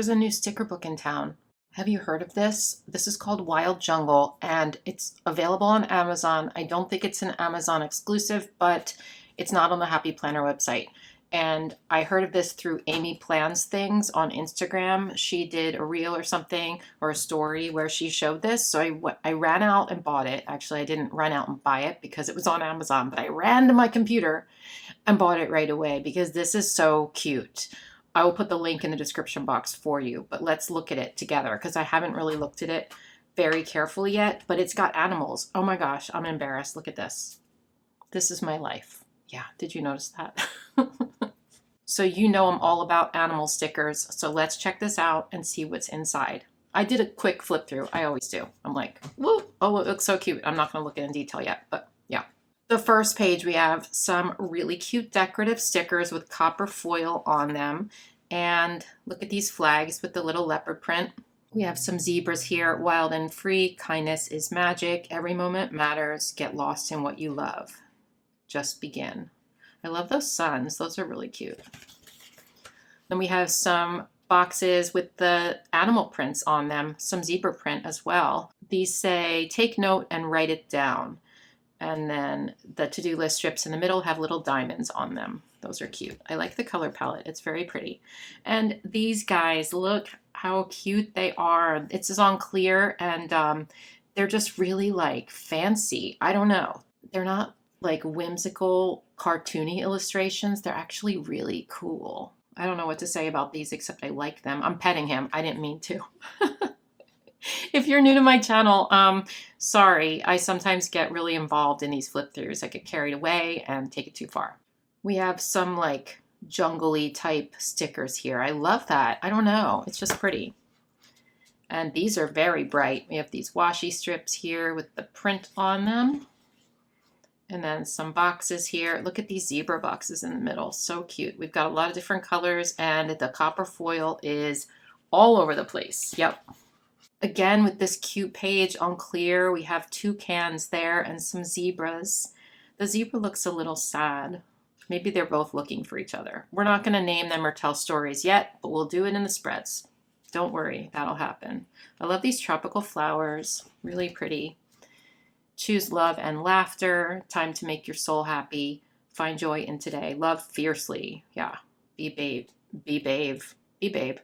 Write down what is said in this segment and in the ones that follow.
there's a new sticker book in town. Have you heard of this? This is called Wild Jungle, and it's available on Amazon. I don't think it's an Amazon exclusive, but it's not on the Happy Planner website. And I heard of this through Amy Plans Things on Instagram. She did a reel or something, or a story where she showed this. So I ran out and bought it. Actually, I didn't run out and buy it because it was on Amazon, but I ran to my computer and bought it right away because this is so cute. I will put the link in the description box for you, but let's look at it together because I haven't really looked at it very carefully yet, but it's got animals. Oh my gosh, I'm embarrassed. Look at this. This is my life. Yeah, did you notice that? So you know I'm all about animal stickers, so let's check this out and see what's inside. I did a quick flip through. I always do. I'm like, whoa, oh, it looks so cute. I'm not going to look at it in detail yet, but yeah. The first page, we have some really cute decorative stickers with copper foil on them. And look at these flags with the little leopard print. We have some zebras here. Wild and free, kindness is magic, every moment matters, get lost in what you love. Just begin. I love those suns. Those are really cute. Then we have some boxes with the animal prints on them, some zebra print as well. These say, take note and write it down. And then the to-do list strips in the middle have little diamonds on them. Those are cute. I like the color palette. It's very pretty. And these guys, look how cute they are. It's on clear and they're just really like fancy. I don't know. They're not like whimsical, cartoony illustrations. They're actually really cool. I don't know what to say about these except I like them. I'm petting him. I didn't mean to. If you're new to my channel, sorry. I sometimes get really involved in these flip throughs. I get carried away and take it too far. We have some like jungle-y type stickers here. I love that. I don't know. It's just pretty. And these are very bright. We have these washi strips here with the print on them. And then some boxes here. Look at these zebra boxes in the middle. So cute. We've got a lot of different colors and the copper foil is all over the place. Yep. Again, with this cute page on clear, we have toucans there and some zebras. The zebra looks a little sad. Maybe they're both looking for each other. We're not going to name them or tell stories yet, but we'll do it in the spreads. Don't worry, that'll happen. I love these tropical flowers. Really pretty. Choose love and laughter. Time to make your soul happy. Find joy in today. Love fiercely. Yeah. Be babe. Be babe. Be babe.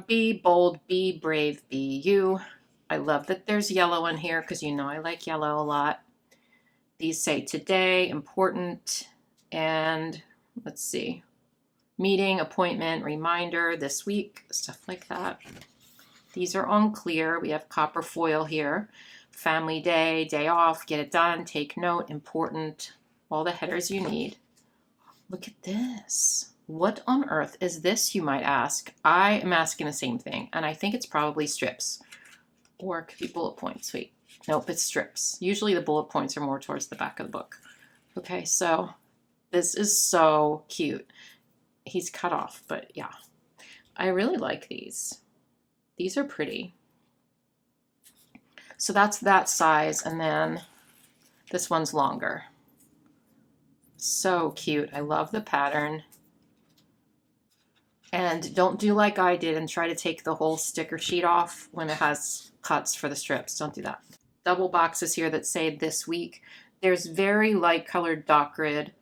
Be bold. Be brave. Be you. I love that there's yellow in here because you know I like yellow a lot. These say today, important, and let's see. Meeting, appointment, reminder, this week, stuff like that. These are on clear. We have copper foil here. Family day, day off, get it done, take note, important, all the headers you need. Look at this. What on earth is this, you might ask? I am asking the same thing, and I think it's probably strips. Or it could be bullet points. Wait, nope, it's strips. Usually the bullet points are more towards the back of the book. Okay, so this is so cute. He's cut off, but yeah. I really like these. These are pretty. So that's that size, and then this one's longer. So cute. I love the pattern. And don't do like I did and try to take the whole sticker sheet off when it has cuts for the strips. Don't do that. Double boxes here that say this week. There's very light colored dot grid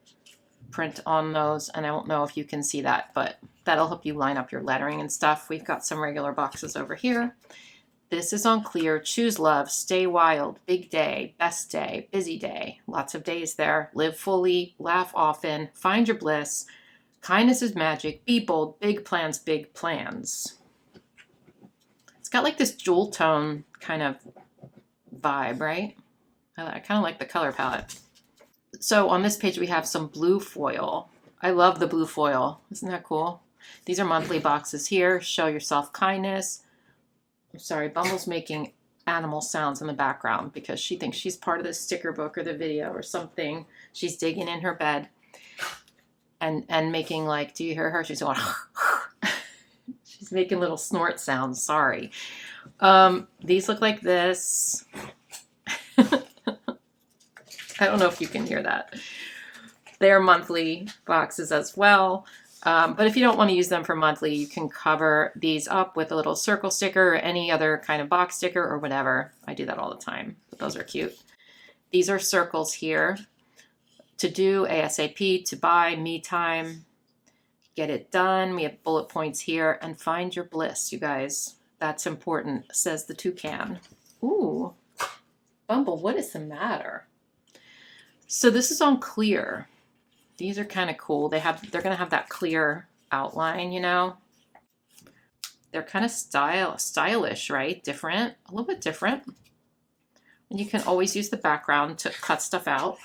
print on those, and I don't know if you can see that, but that'll help you line up your lettering and stuff. We've got some regular boxes over here. This is on clear. Choose love, stay wild, big day, best day, busy day. Lots of days there. Live fully, laugh often, find your bliss. Kindness is magic, be bold, big plans, big plans. It's got like this jewel tone kind of vibe, right? I kind of like the color palette. So on this page, we have some blue foil. I love the blue foil. Isn't that cool? These are monthly boxes here. Show yourself kindness. I'm sorry, Bumble's making animal sounds in the background because she thinks she's part of the sticker book or the video or something. She's digging in her bed and making like, do you hear her? She's going, she's making little snort sounds. Sorry. These look like this. I don't know if you can hear that. They're monthly boxes as well. But if you don't want to use them for monthly, you can cover these up with a little circle sticker or any other kind of box sticker or whatever. I do that all the time, but those are cute. These are circles here. To do, ASAP, to buy, me time, get it done. We have bullet points here, and find your bliss, you guys. That's important, says the toucan. Ooh, Bumble, what is the matter? So this is on clear. These are kind of cool. They're gonna have that clear outline, you know. They're kind of stylish, right? Different, a little bit different. And you can always use the background to cut stuff out.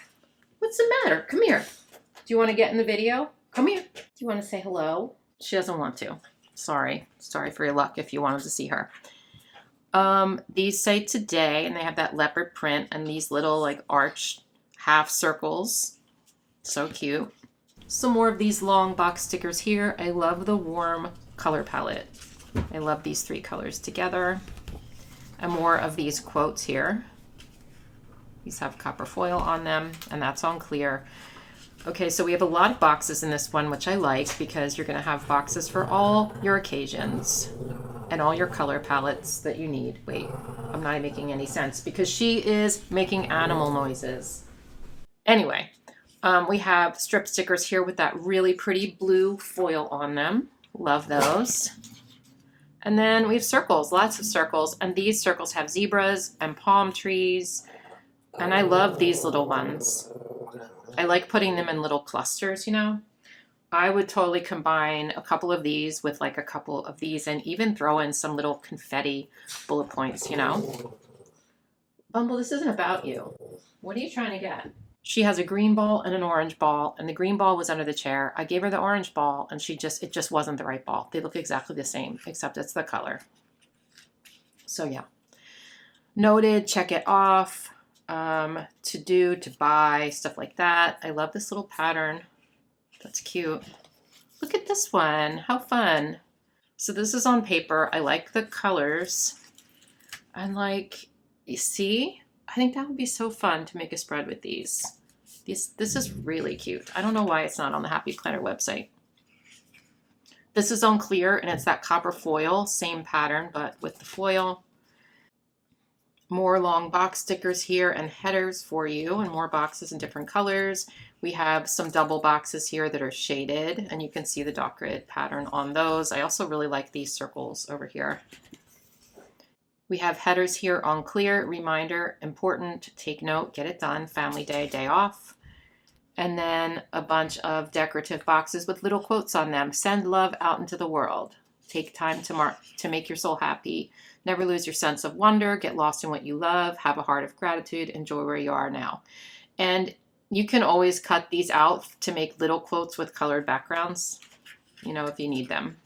What's the matter? Come here. Do you want to get in the video? Come here. Do you want to say hello? She doesn't want to. Sorry. Sorry for your luck if you wanted to see her. These say today, and they have that leopard print and these little like arched half circles. So cute. Some more of these long box stickers here. I love the warm color palette. I love these three colors together. And more of these quotes here. These have copper foil on them, and that's on clear. Okay, so we have a lot of boxes in this one, which I like because you're going to have boxes for all your occasions and all your color palettes that you need. Wait, I'm not making any sense because she is making animal noises. Anyway, we have strip stickers here with that really pretty blue foil on them. Love those. And then we have circles, lots of circles, and these circles have zebras and palm trees. And I love these little ones. I like putting them in little clusters, you know. I would totally combine a couple of these with like a couple of these and even throw in some little confetti bullet points, you know. Bumble, this isn't about you. What are you trying to get? She has a green ball and an orange ball, and the green ball was under the chair. I gave her the orange ball, and it just wasn't the right ball. They look exactly the same, except it's the color. So yeah. Noted, check it off. To do, to buy, stuff like that. I love this little pattern. That's cute. Look at this one. How fun. So this is on paper. I like the colors. And like, you see? I think that would be so fun to make a spread with these. This is really cute. I don't know why it's not on the Happy Planner website. This is on clear, and it's that copper foil. Same pattern, but with the foil. More long box stickers here and headers for you, and more boxes in different colors. We have some double boxes here that are shaded, and you can see the dot grid pattern on those. I also really like these circles over here. We have headers here on clear, reminder, important, take note, get it done, family day, day off. And then a bunch of decorative boxes with little quotes on them. Send love out into the world. Take time to make your soul happy. Never lose your sense of wonder. Get lost in what you love. Have a heart of gratitude. Enjoy where you are now. And you can always cut these out to make little quotes with colored backgrounds, you know, if you need them.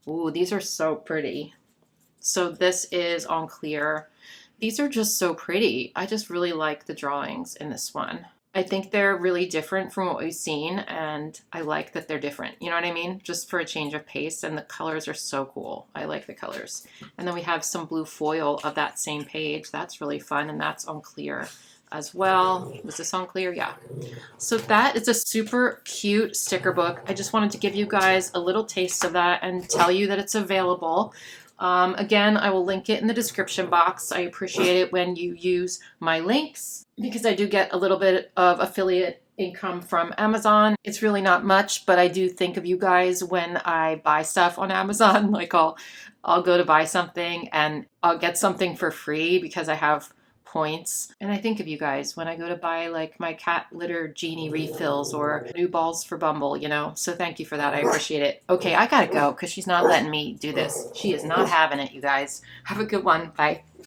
Ooh, these are so pretty. So this is on clear. These are just so pretty. I just really like the drawings in this one. I think they're really different from what we've seen, and I like that they're different. You know what I mean? Just for a change of pace, and the colors are so cool. I like the colors. And then we have some blue foil of that same page. That's really fun, and that's on clear as well. Was this on clear? Yeah. So that is a super cute sticker book. I just wanted to give you guys a little taste of that and tell you that it's available. Again, I will link it in the description box. I appreciate it when you use my links because I do get a little bit of affiliate income from Amazon. It's really not much, but I do think of you guys when I buy stuff on Amazon. Like I'll go to buy something and I'll get something for free because I have points. And I think of you guys when I go to buy like my cat litter genie refills or new balls for Bumble, you know. So thank you for that. I appreciate it. Okay, I gotta go because she's not letting me do this. She is not having it, you guys. Have a good one. Bye.